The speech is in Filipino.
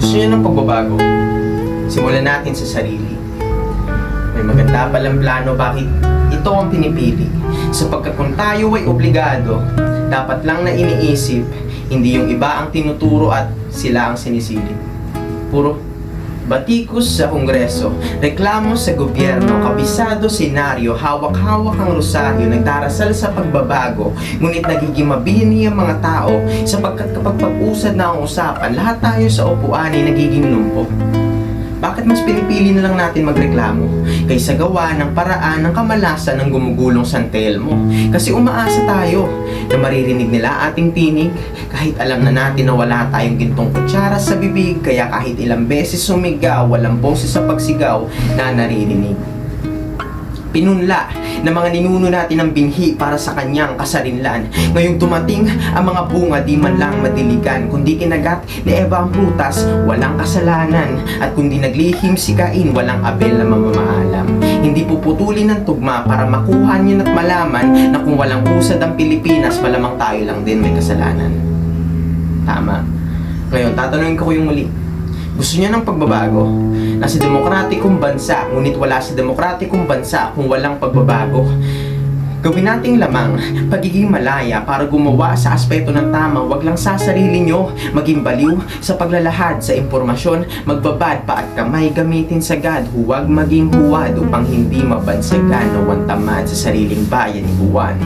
Gusto niyo ng pagbabago? Simulan natin sa sarili. May maganda palang plano bakit ito ang pinipili. Sapagkat kung tayo ay obligado, dapat lang na iniisip, hindi yung iba ang tinuturo at sila ang sinisilip. Puro batikos sa kongreso, reklamo sa gobyerno, kabisado senaryo, hawak-hawak ang rosaryo, nagdarasal sa pagbabago, ngunit nagiging mabini ang mga tao sapagkat kapag pag-usad na ang usapan, lahat tayo sa upuan ay nagiging lumpo. Bakit mas pinipili na lang natin magreklamo kaysa gawa ng paraan ng kamalasan ng gumugulong San Telmo? Kasi umaasa tayo na maririnig nila ating tinig kahit alam na natin na wala tayong gintong kutsara sa bibig, kaya kahit ilang beses sumigaw, walang boses sa pagsigaw na naririnig. Pinunla ng mga ninuno natin ng binhi para sa kanyang kasarinlan. Ngayong dumating ang mga bunga, di man lang madiligan, kundi kinagat ni Eva ang prutas, walang kasalanan. At kundi naglihim si Cain, walang Abel na mamamaalam. Hindi puputulin ng tugma para makuha niya at malaman na kung walang usad ang Pilipinas, malamang tayo lang din may kasalanan. Tama. Ngayon, tatanungin ko yung muli. Gusto niya ng pagbabago? Nasa demokratikong bansa, ngunit wala sa demokratikong bansa kung walang pagbabago. Gawin nating lamang pagiging malaya para gumawa sa aspeto ng tama. Wag lang sa sarili nyo, maging baliw sa paglalahad sa impormasyon, magbabad pa at kamay gamitin sagad. Huwag maging huwad upang hindi mabansagan o tamad sa sariling bayan ni Buwan.